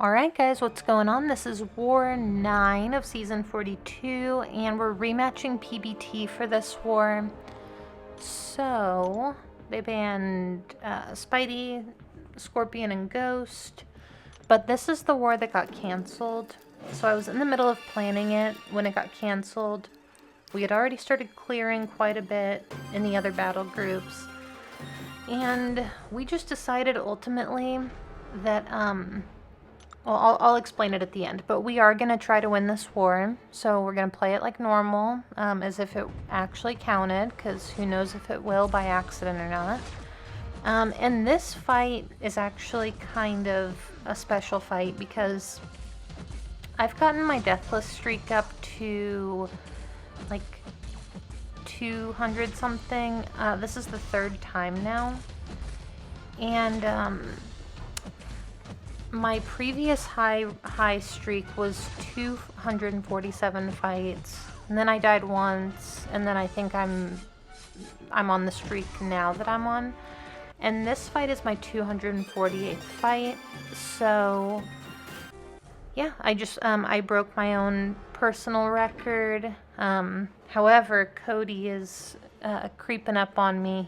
Alright guys, what's going on? This is War 9 of Season 42, and we're rematching PBT for this war. So, they banned Spidey, Scorpion, and Ghost, but this is the war that got cancelled. So I was in the middle of planning it when it got cancelled. We had already started clearing quite a bit in the other battle groups, and we just decided ultimately that, well, I'll explain it at the end, but we are going to try to win this war, so we're going to play it like normal, as if it actually counted, because who knows if it will by accident or not. And this fight is actually kind of a special fight, because I've gotten my deathless streak up to, like, 200 something. This is the third time now, and, my previous high streak was 247 fights, and then I died once, and then I think I'm on the streak now that I'm on. And this fight is my 248th fight, so yeah, I broke my own personal record. However, Cody is creeping up on me.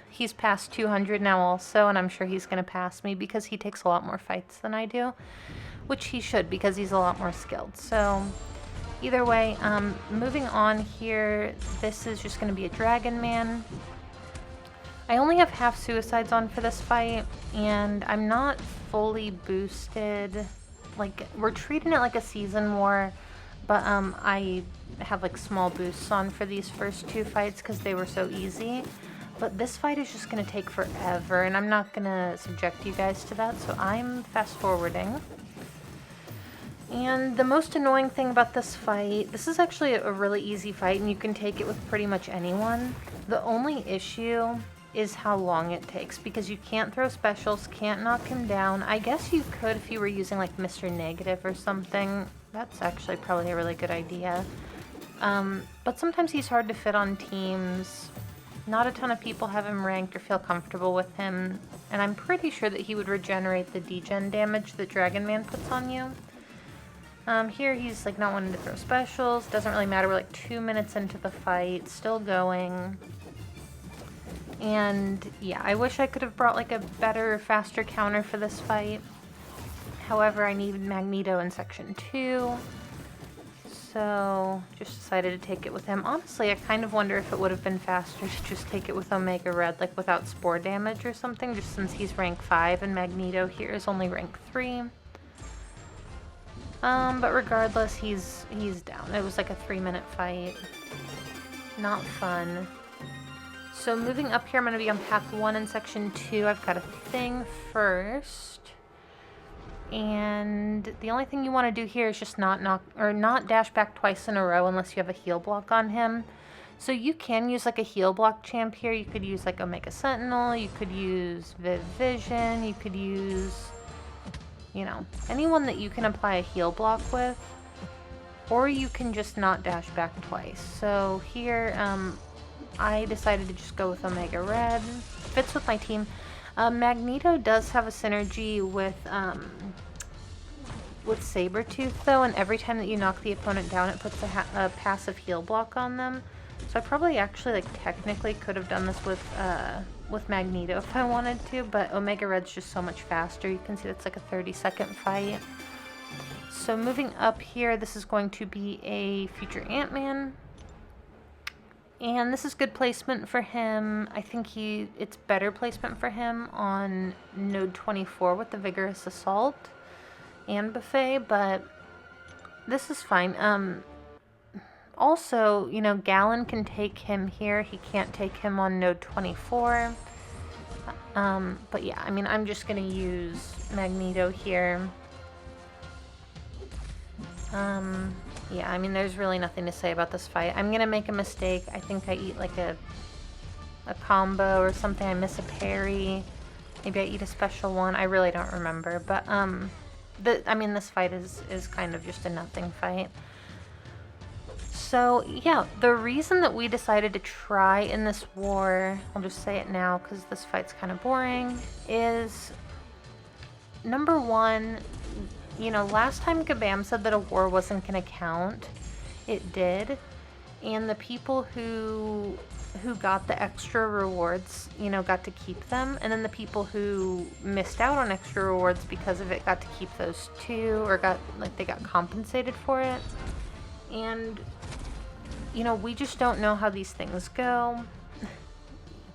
He's past 200 now also, and I'm sure he's going to pass me because he takes a lot more fights than I do, which he should because he's a lot more skilled. So either way, moving on here, this is just going to be a Dragon Man. I only have half suicides on for this fight, and I'm not fully boosted. Like, we're treating it like a season war, but I have like small boosts on for these first two fights because they were so easy. But this fight is just going to take forever, and I'm not going to subject you guys to that, so I'm fast forwarding. And the most annoying thing about this fight, this is actually a really easy fight, and you can take it with pretty much anyone. The only issue is how long it takes, because you can't throw specials, can't knock him down. I guess you could if you were using like Mr. Negative or something. That's actually probably a really good idea. But sometimes he's hard to fit on teams. Not a ton of people have him ranked or feel comfortable with him, and I'm pretty sure that he would regenerate the degen damage that Dragon Man puts on you. Here he's like not wanting to throw specials. Doesn't really matter, we're like 2 minutes into the fight, still going. And yeah, I wish I could have brought like a better, faster counter for this fight. However, I need Magneto in section 2. So just decided to take it with him. Honestly, I kind of wonder if it would have been faster to just take it with Omega Red, like without spore damage or something, just since he's rank 5 and Magneto here is only rank 3. But regardless, he's down. It was like a 3-minute fight. Not fun. So moving up here, I'm going to be on path 1 in section 2. I've got a thing first. And the only thing you want to do here is just not dash back twice in a row unless you have a heal block on him. So you can use like a heal block champ here. You could use like Omega Sentinel, you could use Viv Vision, you could use, you know, anyone that you can apply a heal block with. Or you can just not dash back twice. So here, I decided to just go with Omega Red. Fits with my team. Magneto does have a synergy with Sabretooth though, and every time that you knock the opponent down, it puts a passive heal block on them. So I probably actually like technically could have done this with Magneto if I wanted to, but Omega Red's just so much faster. You can see that's like a 30-second fight. So moving up here, this is going to be a future Ant-Man. And this is good placement for him. I think it's better placement for him on node 24 with the Vigorous Assault and Buffet, but this is fine. Also, you know, Gallon can take him here. He can't take him on node 24. But yeah, I mean, I'm just gonna use Magneto here. Yeah, I mean, there's really nothing to say about this fight. I'm gonna make a mistake. I think I eat like a combo or something. I miss a parry. Maybe I eat a special one. I really don't remember. But I mean, this fight is kind of just a nothing fight. So yeah, the reason that we decided to try in this war, I'll just say it now because this fight's kind of boring, is number one, last time Kabam said that a war wasn't going to count, it did. And the people who got the extra rewards, got to keep them. And then the people who missed out on extra rewards because of it got to keep those too, or they got compensated for it. And, we just don't know how these things go.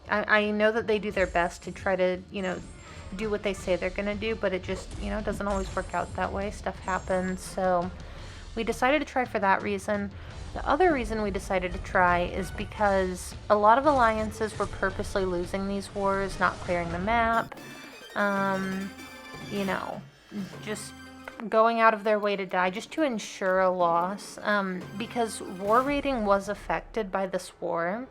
I know that they do their best to try to, do what they say they're going to do, but it just, doesn't always work out that way. Stuff happens. So we decided to try for that reason. The other reason we decided to try is because a lot of alliances were purposely losing these wars, not clearing the map, just going out of their way to die just to ensure a loss, because war rating was affected by this war.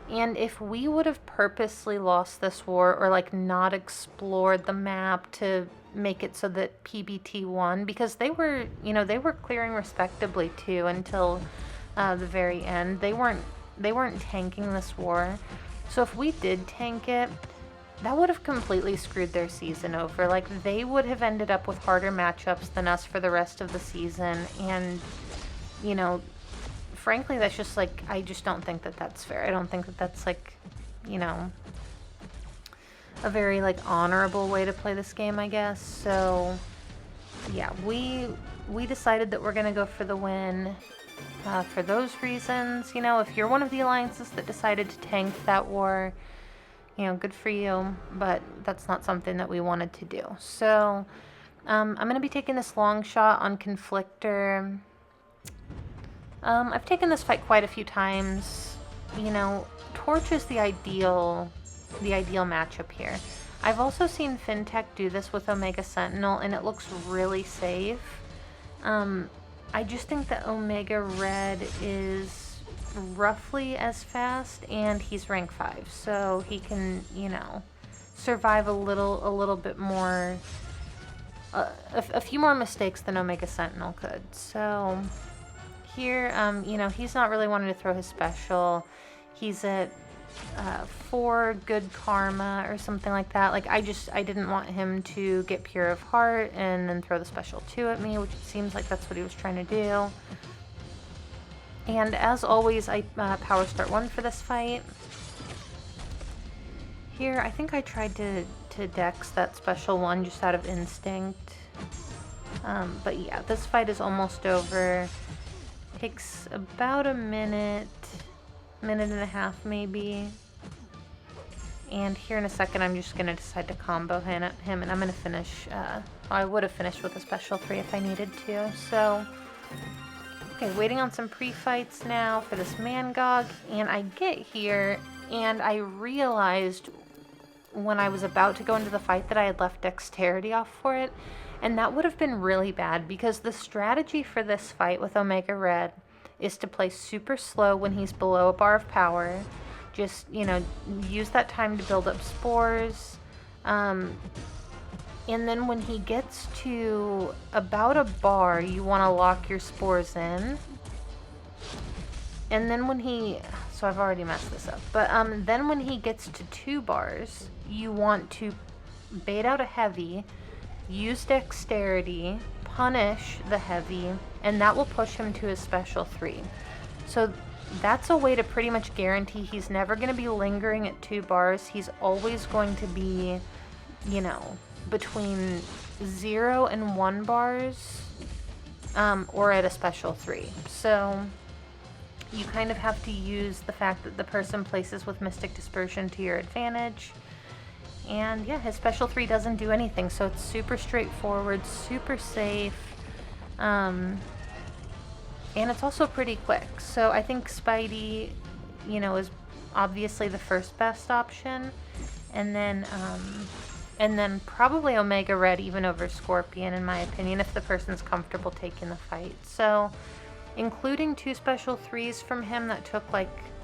And if we would have purposely lost this war, or not explored the map to make it so that PBT won, because they were clearing respectably too until the very end. They weren't tanking this war. So if we did tank it, that would have completely screwed their season over. They would have ended up with harder matchups than us for the rest of the season. And, frankly, that's just I just don't think that that's fair. I don't think that that's a very honorable way to play this game, I guess. So yeah, we decided that we're gonna go for the win for those reasons. If you're one of the alliances that decided to tank that war, good for you, but that's not something that we wanted to do. So I'm gonna be taking this Longshot on conflictor. I've taken this fight quite a few times. Torch is the ideal matchup here. I've also seen Fintech do this with Omega Sentinel, and it looks really safe. I just think that Omega Red is roughly as fast, and he's rank 5, so he can, survive a little bit more, a few more mistakes than Omega Sentinel could. So here, he's not really wanting to throw his special. He's at 4 good karma or something like that. I didn't want him to get Pure of Heart and then throw the special 2 at me, which it seems like that's what he was trying to do. And as always, I power start 1 for this fight. Here, I think I tried to dex that special 1 just out of instinct. But yeah, this fight is almost over. Takes about a minute and a half maybe. And here in a second, I'm just going to decide to combo him, and I'm going to finish. I would have finished with a special 3 if I needed to. So, okay, waiting on some pre-fights now for this Man-Gog. And I get here, and I realized when I was about to go into the fight that I had left dexterity off for it. And that would have been really bad, because the strategy for this fight with Omega Red is to play super slow when he's below a bar of power. Just, use that time to build up spores. And then when he gets to about a bar, you want to lock your spores in. And then so I've already messed this up. But then when he gets to 2 bars, you want to bait out a heavy, use dexterity, punish the heavy, and that will push him to his special 3. So that's a way to pretty much guarantee he's never going to be lingering at 2 bars. He's always going to be, between 0 and 1 bars, or at a special 3. So you kind of have to use the fact that the person places with Mystic Dispersion to your advantage. And yeah, his special 3 doesn't do anything, so it's super straightforward, super safe, and it's also pretty quick. So I think Spidey, is obviously the first best option, and then probably Omega Red even over Scorpion, in my opinion, if the person's comfortable taking the fight. So including 2 special 3s from him, that took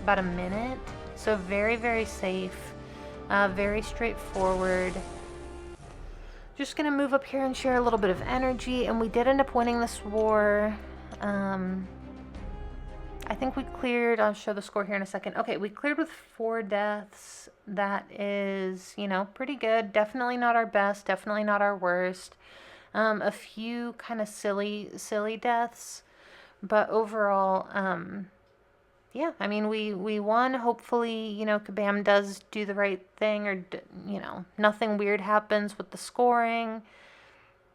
about a minute, so very, very safe. Very straightforward. Just gonna move up here and share a little bit of energy, and we did end up winning this war. I think we cleared, I'll show the score here in a second. Okay, we cleared with 4 deaths. That is, pretty good. Definitely not our best, definitely not our worst. A few kind of silly deaths, but overall, yeah, I mean, we won. Hopefully, you know, Kabam does do the right thing, or, you know, nothing weird happens with the scoring.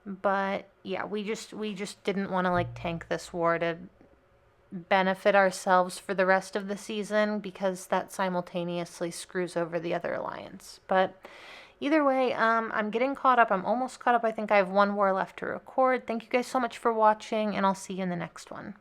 But yeah, we just didn't want to like tank this war to benefit ourselves for the rest of the season, because that simultaneously screws over the other alliance. But either way, I'm getting caught up. I'm almost caught up. I think I have one war left to record. Thank you guys so much for watching, and I'll see you in the next one.